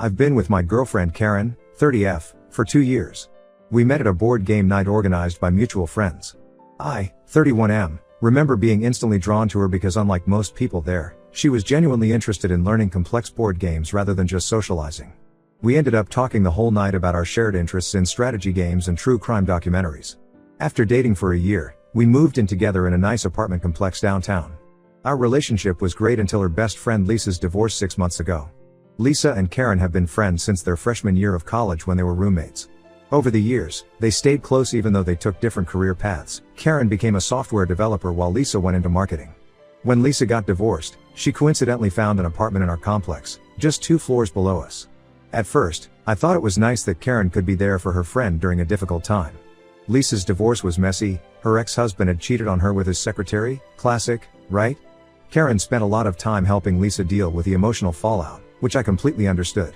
I've been with my girlfriend Karen, 30F, for 2 years. We met at a board game night organized by mutual friends. I, 31M, remember being instantly drawn to her because unlike most people there, she was genuinely interested in learning complex board games rather than just socializing. We ended up talking the whole night about our shared interests in strategy games and true crime documentaries. After dating for a year, we moved in together in a nice apartment complex downtown. Our relationship was great until her best friend Lisa's divorce 6 months ago. Lisa and Karen have been friends since their freshman year of college when they were roommates. Over the years, they stayed close even though they took different career paths. Karen became a software developer while Lisa went into marketing. When Lisa got divorced, she coincidentally found an apartment in our complex, just 2 floors below us. At first, I thought it was nice that Karen could be there for her friend during a difficult time. Lisa's divorce was messy, her ex-husband had cheated on her with his secretary, classic, right? Karen spent a lot of time helping Lisa deal with the emotional fallout, which I completely understood.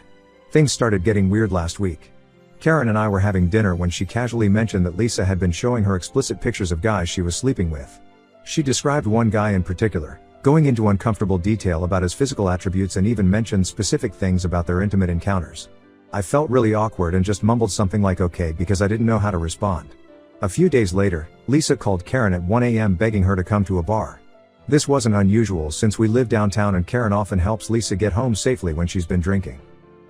Things started getting weird last week. Karen and I were having dinner when she casually mentioned that Lisa had been showing her explicit pictures of guys she was sleeping with. She described one guy in particular, going into uncomfortable detail about his physical attributes and even mentioned specific things about their intimate encounters. I felt really awkward and just mumbled something like okay because I didn't know how to respond. A few days later, Lisa called Karen at 1 a.m. begging her to come to a bar. This wasn't unusual since we live downtown and Karen often helps Lisa get home safely when she's been drinking.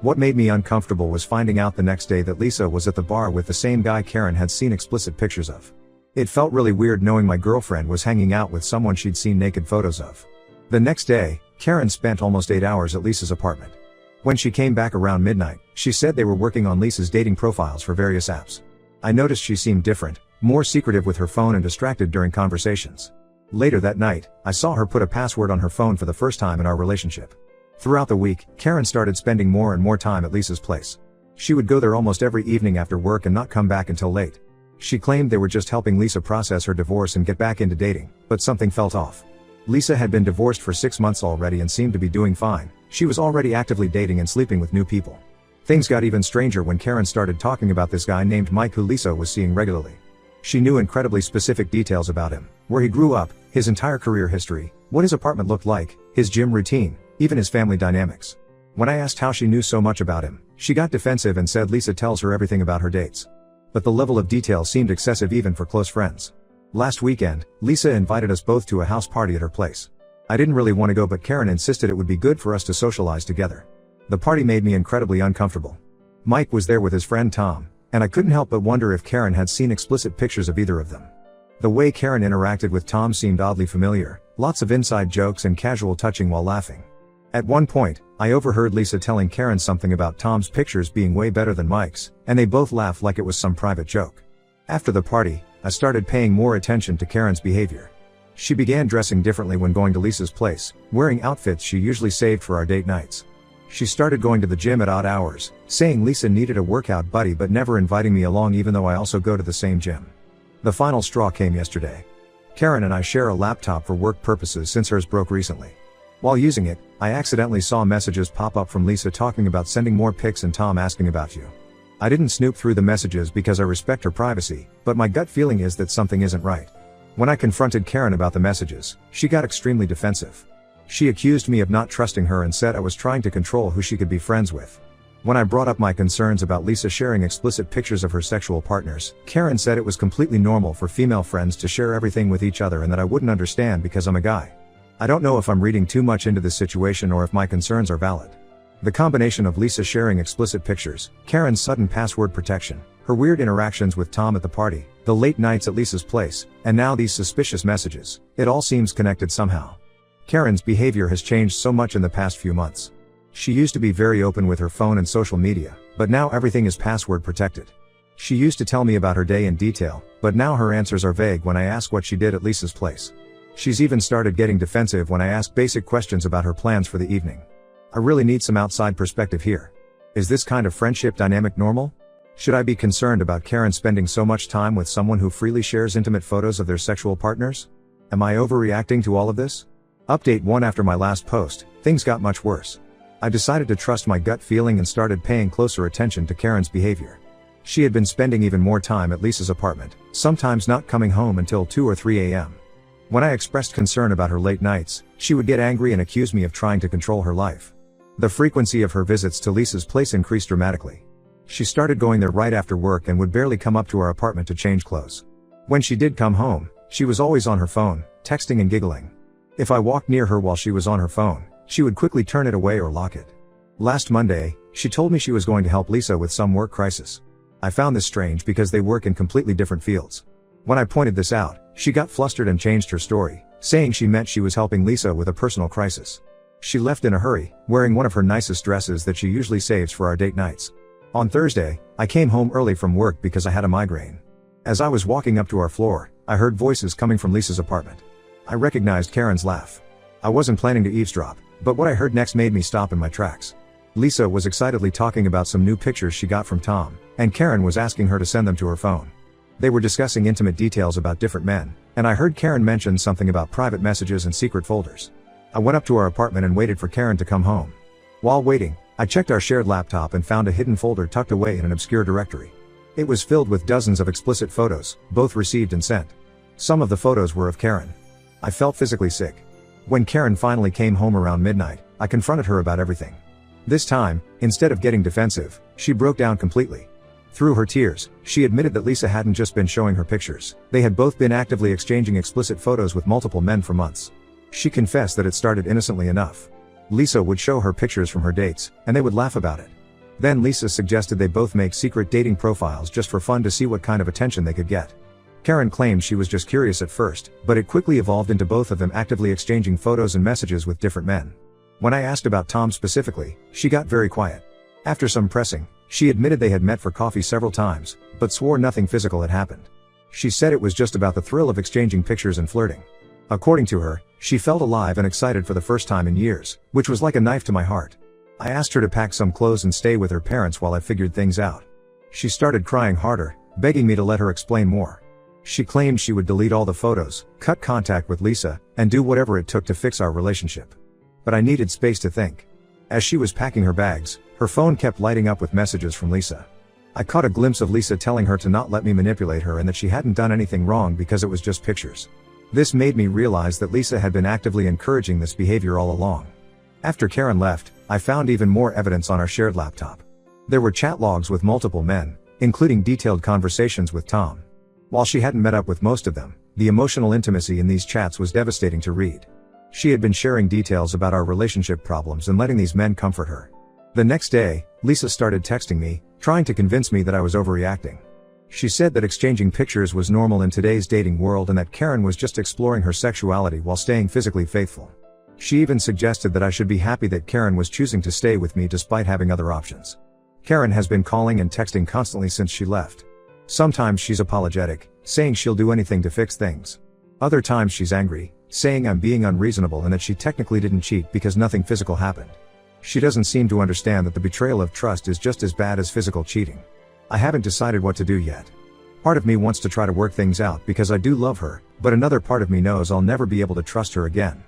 What made me uncomfortable was finding out the next day that Lisa was at the bar with the same guy Karen had seen explicit pictures of. It felt really weird knowing my girlfriend was hanging out with someone she'd seen naked photos of. The next day, Karen spent almost 8 hours at Lisa's apartment. When she came back around midnight, she said they were working on Lisa's dating profiles for various apps. I noticed she seemed different, more secretive with her phone and distracted during conversations. Later that night, I saw her put a password on her phone for the first time in our relationship. Throughout the week, Karen started spending more and more time at Lisa's place. She would go there almost every evening after work and not come back until late. She claimed they were just helping Lisa process her divorce and get back into dating, but something felt off. Lisa had been divorced for 6 months already and seemed to be doing fine. She was already actively dating and sleeping with new people. Things got even stranger when Karen started talking about this guy named Mike who Lisa was seeing regularly. She knew incredibly specific details about him, where he grew up, his entire career history, what his apartment looked like, his gym routine, even his family dynamics. When I asked how she knew so much about him, she got defensive and said Lisa tells her everything about her dates. But the level of detail seemed excessive even for close friends. Last weekend, Lisa invited us both to a house party at her place. I didn't really want to go but Karen insisted it would be good for us to socialize together. The party made me incredibly uncomfortable. Mike was there with his friend Tom, and I couldn't help but wonder if Karen had seen explicit pictures of either of them. The way Karen interacted with Tom seemed oddly familiar, lots of inside jokes and casual touching while laughing. At one point, I overheard Lisa telling Karen something about Tom's pictures being way better than Mike's, and they both laughed like it was some private joke. After the party, I started paying more attention to Karen's behavior. She began dressing differently when going to Lisa's place, wearing outfits she usually saved for our date nights. She started going to the gym at odd hours, saying Lisa needed a workout buddy but never inviting me along even though I also go to the same gym. The final straw came yesterday. Karen and I share a laptop for work purposes since hers broke recently. While using it, I accidentally saw messages pop up from Lisa talking about sending more pics and Tom asking about you. I didn't snoop through the messages because I respect her privacy, but my gut feeling is that something isn't right. When I confronted Karen about the messages, she got extremely defensive. She accused me of not trusting her and said I was trying to control who she could be friends with. When I brought up my concerns about Lisa sharing explicit pictures of her sexual partners, Karen said it was completely normal for female friends to share everything with each other and that I wouldn't understand because I'm a guy. I don't know if I'm reading too much into this situation or if my concerns are valid. The combination of Lisa sharing explicit pictures, Karen's sudden password protection, her weird interactions with Tom at the party, the late nights at Lisa's place, and now these suspicious messages, it all seems connected somehow. Karen's behavior has changed so much in the past few months. She used to be very open with her phone and social media, but now everything is password protected. She used to tell me about her day in detail, but now her answers are vague when I ask what she did at Lisa's place. She's even started getting defensive when I ask basic questions about her plans for the evening. I really need some outside perspective here. Is this kind of friendship dynamic normal? Should I be concerned about Karen spending so much time with someone who freely shares intimate photos of their sexual partners? Am I overreacting to all of this? Update 1: after my last post, things got much worse. I decided to trust my gut feeling and started paying closer attention to Karen's behavior. She had been spending even more time at Lisa's apartment, sometimes not coming home until 2 or 3 a.m. When I expressed concern about her late nights, she would get angry and accuse me of trying to control her life. The frequency of her visits to Lisa's place increased dramatically. She started going there right after work and would barely come up to our apartment to change clothes. When she did come home, she was always on her phone, texting and giggling. If I walked near her while she was on her phone, she would quickly turn it away or lock it. Last Monday, she told me she was going to help Lisa with some work crisis. I found this strange because they work in completely different fields. When I pointed this out, she got flustered and changed her story, saying she meant she was helping Lisa with a personal crisis. She left in a hurry, wearing one of her nicest dresses that she usually saves for our date nights. On Thursday, I came home early from work because I had a migraine. As I was walking up to our floor, I heard voices coming from Lisa's apartment. I recognized Karen's laugh. I wasn't planning to eavesdrop, but what I heard next made me stop in my tracks. Lisa was excitedly talking about some new pictures she got from Tom, and Karen was asking her to send them to her phone. They were discussing intimate details about different men, and I heard Karen mention something about private messages and secret folders. I went up to our apartment and waited for Karen to come home. While waiting, I checked our shared laptop and found a hidden folder tucked away in an obscure directory. It was filled with dozens of explicit photos, both received and sent. Some of the photos were of Karen. I felt physically sick. When Karen finally came home around midnight, I confronted her about everything. This time, instead of getting defensive, she broke down completely. Through her tears, she admitted that Lisa hadn't just been showing her pictures, they had both been actively exchanging explicit photos with multiple men for months. She confessed that it started innocently enough. Lisa would show her pictures from her dates, and they would laugh about it. Then Lisa suggested they both make secret dating profiles just for fun to see what kind of attention they could get. Karen claimed she was just curious at first, but it quickly evolved into both of them actively exchanging photos and messages with different men. When I asked about Tom specifically, she got very quiet. After some pressing, she admitted they had met for coffee several times, but swore nothing physical had happened. She said it was just about the thrill of exchanging pictures and flirting. According to her, she felt alive and excited for the first time in years, which was like a knife to my heart. I asked her to pack some clothes and stay with her parents while I figured things out. She started crying harder, begging me to let her explain more. She claimed she would delete all the photos, cut contact with Lisa, and do whatever it took to fix our relationship. But I needed space to think. As she was packing her bags, her phone kept lighting up with messages from Lisa. I caught a glimpse of Lisa telling her to not let me manipulate her and that she hadn't done anything wrong because it was just pictures. This made me realize that Lisa had been actively encouraging this behavior all along. After Karen left, I found even more evidence on our shared laptop. There were chat logs with multiple men, including detailed conversations with Tom. While she hadn't met up with most of them, the emotional intimacy in these chats was devastating to read. She had been sharing details about our relationship problems and letting these men comfort her. The next day, Lisa started texting me, trying to convince me that I was overreacting. She said that exchanging pictures was normal in today's dating world and that Karen was just exploring her sexuality while staying physically faithful. She even suggested that I should be happy that Karen was choosing to stay with me despite having other options. Karen has been calling and texting constantly since she left. Sometimes she's apologetic, saying she'll do anything to fix things. Other times she's angry, saying I'm being unreasonable and that she technically didn't cheat because nothing physical happened. She doesn't seem to understand that the betrayal of trust is just as bad as physical cheating. I haven't decided what to do yet. Part of me wants to try to work things out because I do love her, but another part of me knows I'll never be able to trust her again.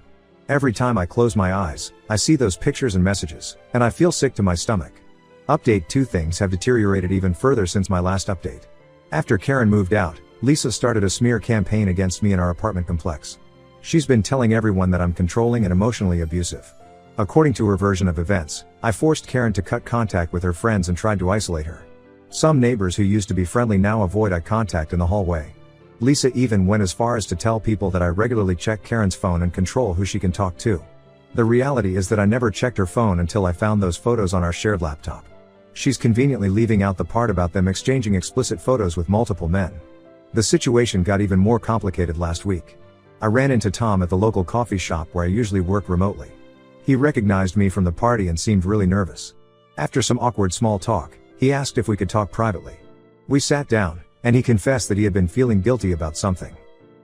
Every time I close my eyes, I see those pictures and messages, and I feel sick to my stomach. Update 2: things have deteriorated even further since my last update. After Karen moved out, Lisa started a smear campaign against me in our apartment complex. She's been telling everyone that I'm controlling and emotionally abusive. According to her version of events, I forced Karen to cut contact with her friends and tried to isolate her. Some neighbors who used to be friendly now avoid eye contact in the hallway. Lisa even went as far as to tell people that I regularly check Karen's phone and control who she can talk to. The reality is that I never checked her phone until I found those photos on our shared laptop. She's conveniently leaving out the part about them exchanging explicit photos with multiple men. The situation got even more complicated last week. I ran into Tom at the local coffee shop where I usually work remotely. He recognized me from the party and seemed really nervous. After some awkward small talk, he asked if we could talk privately. We sat down, and he confessed that he had been feeling guilty about something.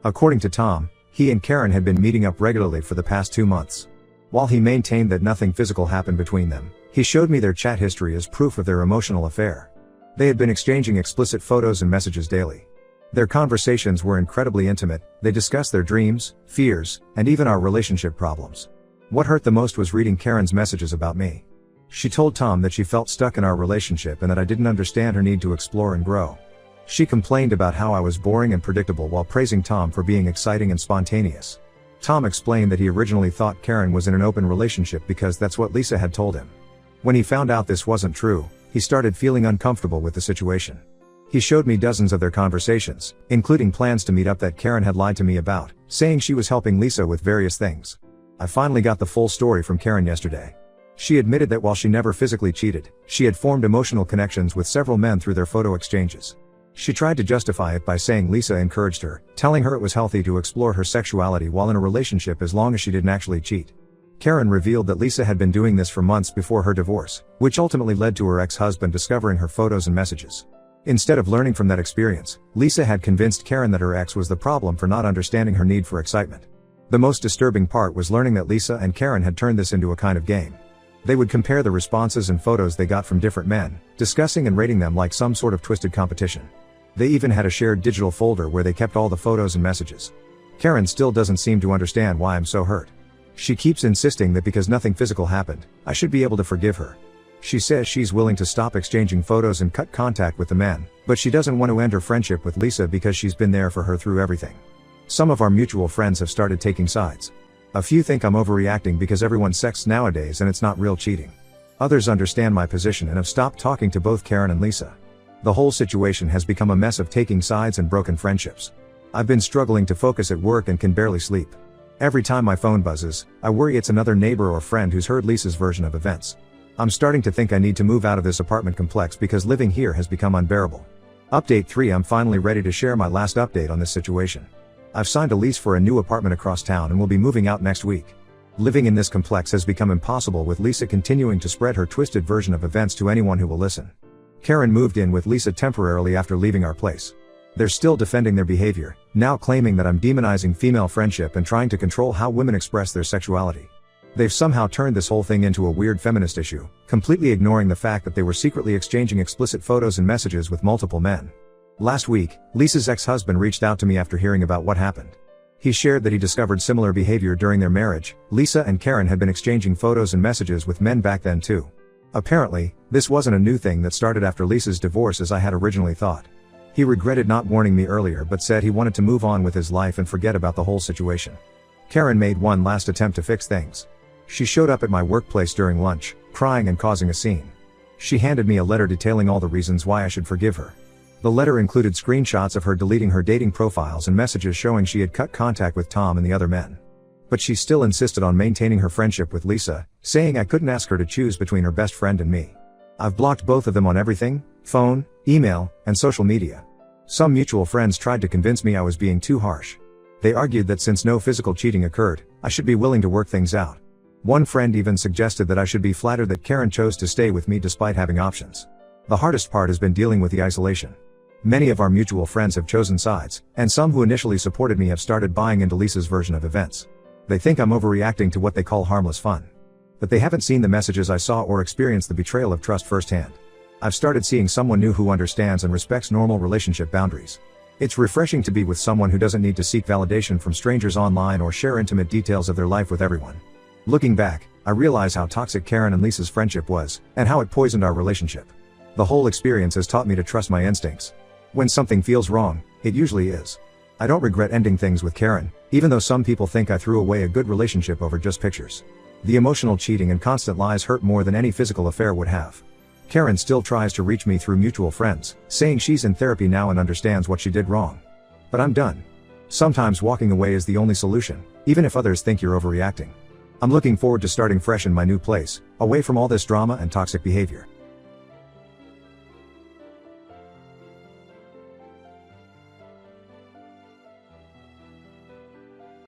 According to Tom, he and Karen had been meeting up regularly for the past 2 months. While he maintained that nothing physical happened between them, he showed me their chat history as proof of their emotional affair. They had been exchanging explicit photos and messages daily. Their conversations were incredibly intimate, they discussed their dreams, fears, and even our relationship problems. What hurt the most was reading Karen's messages about me. She told Tom that she felt stuck in our relationship and that I didn't understand her need to explore and grow. She complained about how I was boring and predictable while praising Tom for being exciting and spontaneous. Tom explained that he originally thought Karen was in an open relationship because that's what Lisa had told him. When he found out this wasn't true, he started feeling uncomfortable with the situation. He showed me dozens of their conversations, including plans to meet up that Karen had lied to me about, saying she was helping Lisa with various things. I finally got the full story from Karen yesterday. She admitted that while she never physically cheated, she had formed emotional connections with several men through their photo exchanges. She tried to justify it by saying Lisa encouraged her, telling her it was healthy to explore her sexuality while in a relationship as long as she didn't actually cheat. Karen revealed that Lisa had been doing this for months before her divorce, which ultimately led to her ex-husband discovering her photos and messages. Instead of learning from that experience, Lisa had convinced Karen that her ex was the problem for not understanding her need for excitement. The most disturbing part was learning that Lisa and Karen had turned this into a kind of game. They would compare the responses and photos they got from different men, discussing and rating them like some sort of twisted competition. They even had a shared digital folder where they kept all the photos and messages. Karen still doesn't seem to understand why I'm so hurt. She keeps insisting that because nothing physical happened, I should be able to forgive her. She says she's willing to stop exchanging photos and cut contact with the men, but she doesn't want to end her friendship with Lisa because she's been there for her through everything. Some of our mutual friends have started taking sides. A few think I'm overreacting because everyone's sex nowadays and it's not real cheating. Others understand my position and have stopped talking to both Karen and Lisa. The whole situation has become a mess of taking sides and broken friendships. I've been struggling to focus at work and can barely sleep. Every time my phone buzzes, I worry it's another neighbor or friend who's heard Lisa's version of events. I'm starting to think I need to move out of this apartment complex because living here has become unbearable. Update 3: I'm finally ready to share my last update on this situation. I've signed a lease for a new apartment across town and will be moving out next week. Living in this complex has become impossible with Lisa continuing to spread her twisted version of events to anyone who will listen. Karen moved in with Lisa temporarily after leaving our place. They're still defending their behavior, now claiming that I'm demonizing female friendship and trying to control how women express their sexuality. They've somehow turned this whole thing into a weird feminist issue, completely ignoring the fact that they were secretly exchanging explicit photos and messages with multiple men. Last week, Lisa's ex-husband reached out to me after hearing about what happened. He shared that he discovered similar behavior during their marriage. Lisa and Karen had been exchanging photos and messages with men back then too. Apparently, this wasn't a new thing that started after Lisa's divorce as I had originally thought. He regretted not warning me earlier but said he wanted to move on with his life and forget about the whole situation. Karen made one last attempt to fix things. She showed up at my workplace during lunch, crying and causing a scene. She handed me a letter detailing all the reasons why I should forgive her. The letter included screenshots of her deleting her dating profiles and messages showing she had cut contact with Tom and the other men. But she still insisted on maintaining her friendship with Lisa, saying I couldn't ask her to choose between her best friend and me. I've blocked both of them on everything: phone, email, and social media. Some mutual friends tried to convince me I was being too harsh. They argued that since no physical cheating occurred, I should be willing to work things out. One friend even suggested that I should be flattered that Karen chose to stay with me despite having options. The hardest part has been dealing with the isolation. Many of our mutual friends have chosen sides, and some who initially supported me have started buying into Lisa's version of events. They think I'm overreacting to what they call harmless fun. But they haven't seen the messages I saw or experienced the betrayal of trust firsthand. I've started seeing someone new who understands and respects normal relationship boundaries. It's refreshing to be with someone who doesn't need to seek validation from strangers online or share intimate details of their life with everyone. Looking back, I realize how toxic Karen and Lisa's friendship was, and how it poisoned our relationship. The whole experience has taught me to trust my instincts. When something feels wrong, it usually is. I don't regret ending things with Karen, even though some people think I threw away a good relationship over just pictures. The emotional cheating and constant lies hurt more than any physical affair would have. Karen still tries to reach me through mutual friends, saying she's in therapy now and understands what she did wrong. But I'm done. Sometimes walking away is the only solution, even if others think you're overreacting. I'm looking forward to starting fresh in my new place, away from all this drama and toxic behavior.